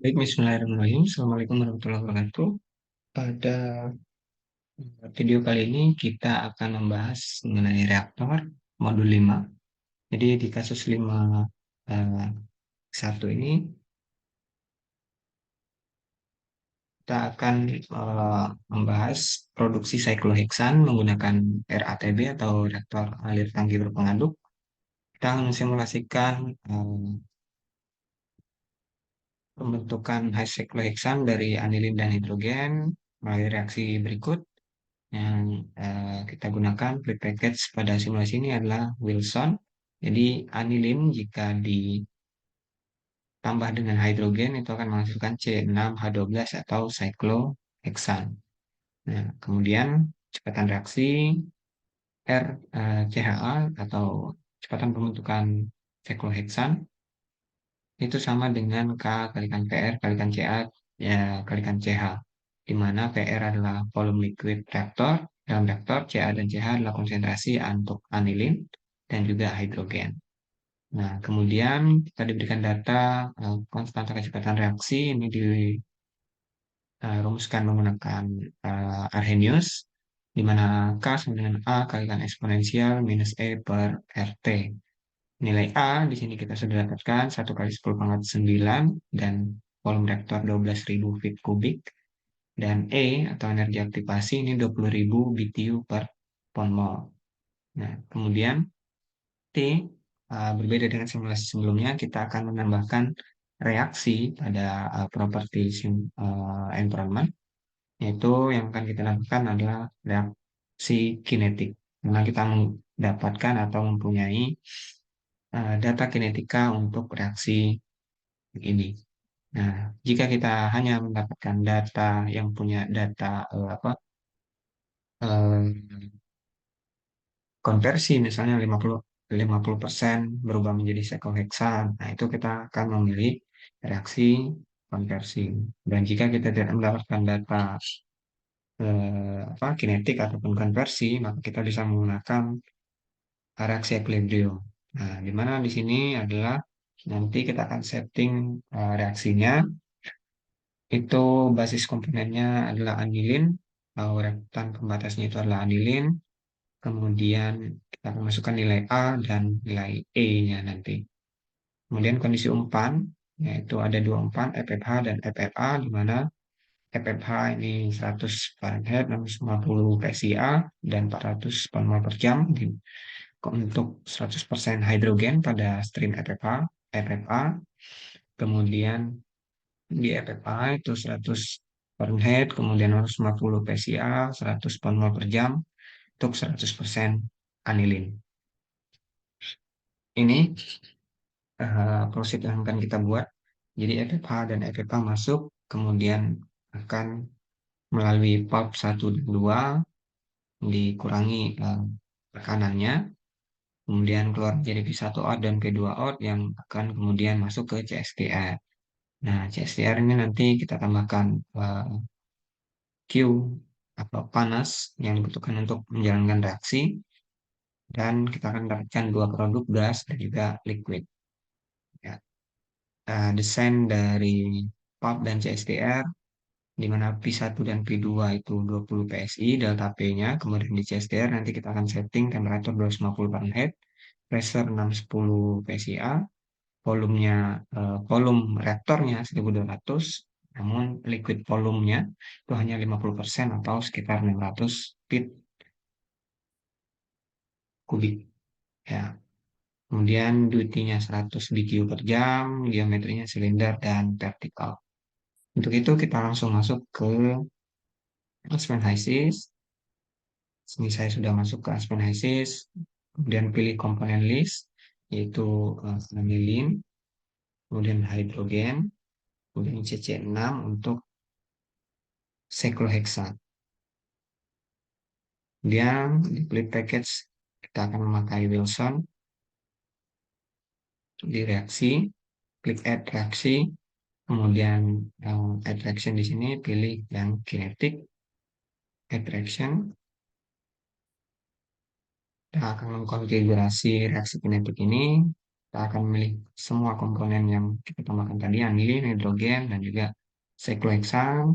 Baik, Bismillahirrahmanirrahim. Assalamualaikum warahmatullahi wabarakatuh. Pada video kali ini kita akan membahas mengenai reaktor modul 5. Jadi di kasus 5.1 ini kita akan membahas produksi sikloheksan menggunakan RATB atau reaktor alir tangki berpengaduk. Kita akan mensimulasikan pembentukan high cyclohexane dari anilin dan hidrogen melalui reaksi berikut. Yang kita gunakan fluid package pada simulasi ini adalah Wilson. Jadi anilin jika ditambah dengan hidrogen itu akan menghasilkan C6H12 atau cyclohexane. Nah, kemudian kecepatan reaksi RCHA atau kecepatan pembentukan cyclohexane itu sama dengan K kalikan PR kalikan CA ya kalikan CH, di mana PR adalah volume liquid reaktor dalam reaktor, CA dan CH adalah konsentrasi untuk anilin dan juga hidrogen. Nah, kemudian kita diberikan data konstanta kecepatan reaksi ini dirumuskan menggunakan Arrhenius, di mana K sama dengan A kalikan eksponensial minus E per RT. Nilai A di sini kita sudah dapatkan 1 kali 10 pangkat 9 dan volume reaktor 12.000 feet kubik, dan E atau energi aktivasi ini 20.000 BTU per pon mol. Nah, kemudian T berbeda dengan simulasi sebelumnya, kita akan menambahkan reaksi pada properti environment, yaitu yang akan kita lakukan adalah reaksi kinetik. Karena kita mendapatkan atau mempunyai data kinetika untuk reaksi ini. Nah, jika kita hanya mendapatkan data yang punya data eh, konversi misalnya 50% berubah menjadi cyclohexane, nah itu kita akan memilih reaksi konversi. Dan jika kita tidak mendapatkan data kinetik ataupun konversi, maka kita bisa menggunakan reaksi equilibrium. Nah, di mana di sini adalah nanti kita akan setting reaksinya. Itu basis komponennya adalah anilin, reaktan pembatasnya itu adalah anilin, kemudian kita akan masukkan nilai A dan nilai E-nya nanti. Kemudian kondisi umpan, yaitu ada dua umpan, FFH dan FFA, di mana FFH ini 100 Fahrenheit, 650 PSIA, dan 400 mol per jam untuk 100% hidrogen pada stream FFA. Kemudian di FFA itu 100 Fahrenheit, kemudian 150 PSIA, 100 mol per jam untuk 100% anilin. Ini proses yang akan kita buat. Jadi FFH dan FFA masuk, kemudian akan melalui pulp 1 dan 2 dikurangi tekanannya, kemudian keluar jadi P1 out dan P2 out yang akan kemudian masuk ke CSTR. Nah, CSTR ini nanti kita tambahkan Q atau panas yang dibutuhkan untuk menjalankan reaksi, dan kita akan dapatkan dua produk gas dan juga liquid. Ya. Desain dari pulp dan CSTR, di mana P1 dan P2 itu 20 PSI delta P-nya, kemudian di CSTR nanti kita akan setting temperatur 250 Fahrenheit, pressure 610 PSIA, volumenya volume reaktornya 1.200, namun liquid volumenya itu hanya 50% atau sekitar 600 feet kubik. Ya. Kemudian duty-nya 100 BTU per jam, geometrinya silinder dan vertikal. Untuk itu kita langsung masuk ke Aspen HYSYS. Sini saya sudah masuk ke Aspen HYSYS, kemudian pilih komponen list, yaitu anilin, kemudian hidrogen, kemudian CC6 untuk cyclohexane. Kemudian di fluid package kita akan memakai Wilson di reaksi, klik add reaksi, kemudian add reaction di sini pilih yang kinetik, add reaction. Kita akan mengkonfigurasi reaksi kinetik ini. kita akan memilih semua komponen yang kita tambahkan tadi, anilin, hidrogen, dan juga sikloheksan.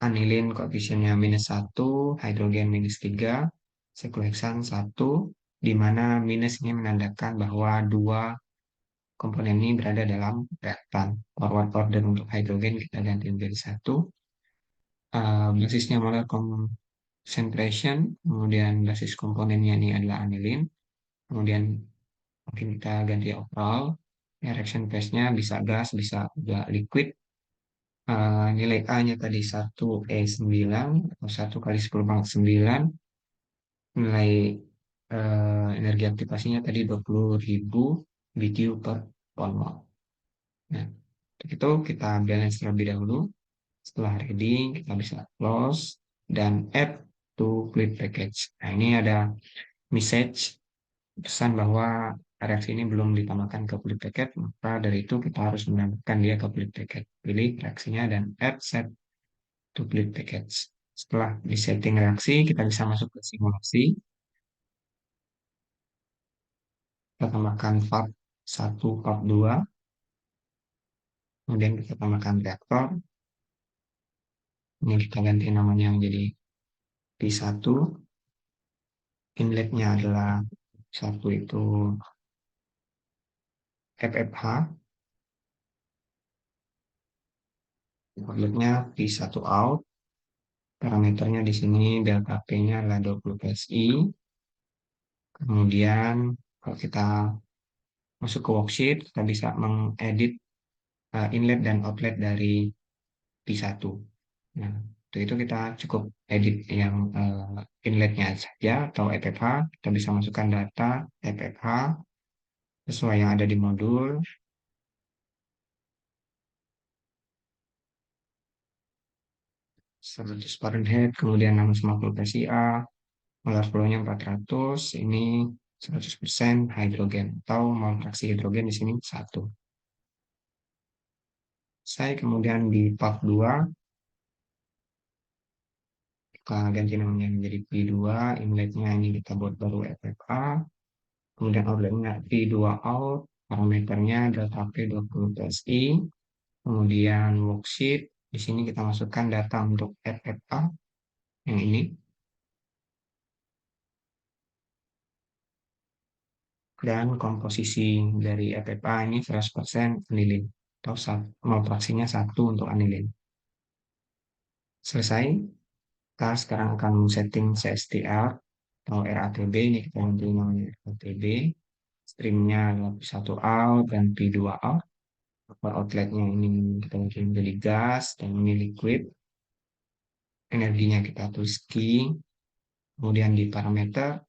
Anilin koefisiennya -1, hidrogen -3, sikloheksan 1, di mana minus ini menandakan bahwa dua komponen ini berada dalam reaktan. Forward order untuk hidrogen kita ganti menjadi 1. Basisnya molar concentration, kemudian basis komponennya ini adalah anilin, kemudian mungkin kita ganti overall, reaction phase-nya bisa gas, bisa juga liquid. Nilai A-nya tadi 1E9 atau 1 kali 10 pangkat 9, nilai energi aktivasinya tadi 20.000 BTU per ton mol. Nah, untuk itu kita balance terlebih dahulu. Setelah ready, kita bisa close dan add to fluid package. Nah, ini ada message pesan bahwa reaksi ini belum ditambahkan ke fluid package, maka dari itu kita harus menambahkan dia ke fluid package. Pilih reaksinya dan add set to fluid package. Setelah di setting reaksi, kita bisa masuk ke simulasi. Kita tambahkan part 1, part 2, kemudian kita tambahkan reaktor. Ini kita ganti namanya menjadi P1. Inletnya adalah satu itu FFH, outletnya P1 out, parameternya di sini delta P-nya adalah 20 PSI. Kemudian kalau kita masuk ke worksheet, kita bisa mengedit inlet dan outlet dari P1. Nah, untuk itu kita cukup edit yang inletnya saja atau FFH. Kita bisa masukkan data FFH sesuai yang ada di modul. 100 Fahrenheit, kemudian 650 PSIA, molar flow-nya 400, ini 100% hidrogen atau mol fraksi hidrogen di sini 1. Saya kemudian di part 2, kita ganti namanya menjadi P2, inletnya ini kita buat baru FFA, kemudian outletnya P2 out, parameternya delta P 20 PSI, kemudian worksheet, di sini kita masukkan data untuk FFA, yang ini, dan komposisi dari FFA ini 100% anilin atau mol fraksinya 1 untuk anilin. Selesai, kita sekarang akan setting CSTR atau RATB, ini kita ganti namanya RATB, streamnya adalah P1 out dan P2 out, outletnya ini kita ganti menjadi gas dan ini liquid, energinya kita tulis Q, kemudian di parameter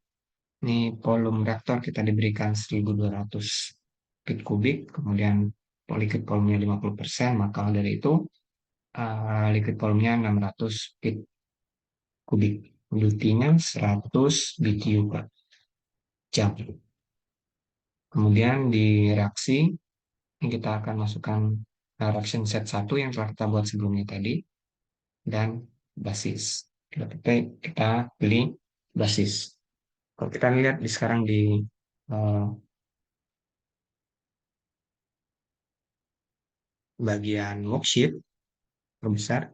ini volume reaktor kita diberikan 1.200 feet kubik, kemudian liquid volume-nya 50%, maka dari itu liquid volume-nya 600 feet kubik. Duty-nya 100 BTU per jam. Kemudian di reaksi, ini kita akan masukkan reaction set 1 yang telah kita buat sebelumnya tadi, dan basis. Kita pilih basis. Kalau kita lihat di sekarang di bagian worksheet terbesar,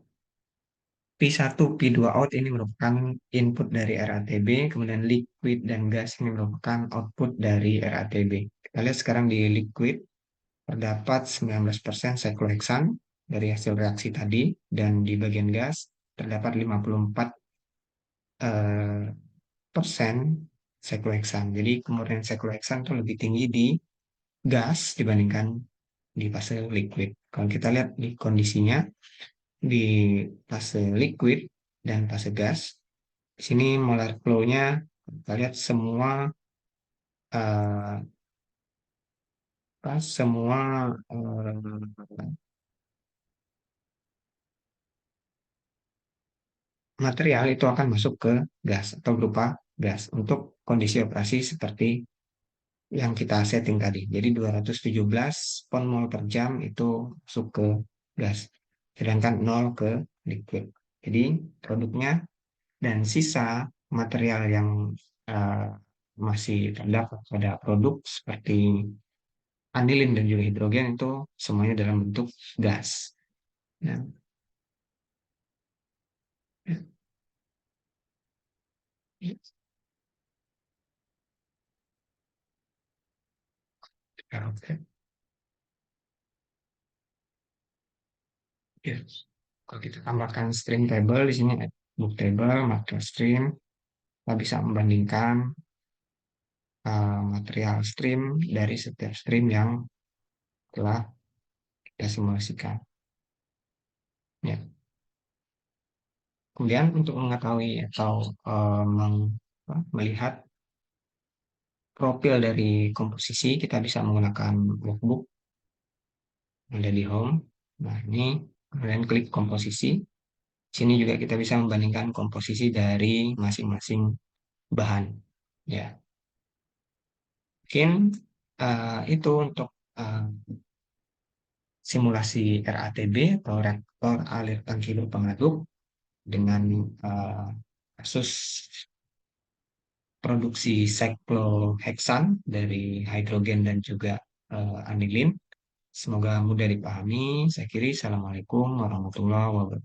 P1, P2 out ini merupakan input dari RATB, kemudian liquid dan gas ini merupakan output dari RATB. Kita lihat sekarang di liquid, terdapat 19% sikloheksan dari hasil reaksi tadi, dan di bagian gas terdapat 54% sikloheksan. Jadi kemurnian sikloheksan itu lebih tinggi di gas dibandingkan di fase liquid. Kalau kita lihat di kondisinya, di fase liquid dan fase gas, di sini molar flow-nya kita lihat semua uh, semua material itu akan masuk ke gas atau berupa gas untuk kondisi operasi seperti yang kita setting tadi. Jadi 217 pon mol per jam itu masuk ke gas, sedangkan 0 ke liquid. Jadi produknya dan sisa material yang uh, masih terdapat pada produk seperti anilin dan juga hidrogen itu semuanya dalam bentuk gas. Ya, ya, ya, ya, oke. Ya. Kalau kita tambahkan stream table di sini ada book table, material stream, kita bisa membandingkan material stream dari setiap stream yang telah kita simulasikan. Ya. Kemudian untuk mengetahui atau melihat profil dari komposisi, kita bisa menggunakan workbook yang ada di home. Nah, ini kemudian klik komposisi. Sini juga kita bisa membandingkan komposisi dari masing-masing bahan. Ya, mungkin itu untuk eh, simulasi RATB atau reaktor alir tangki berpengaruh dengan eh, kasus produksi cyclohexan dari hidrogen dan juga anilin. Semoga mudah dipahami. Saya kira, Assalamualaikum warahmatullahi wabarakatuh.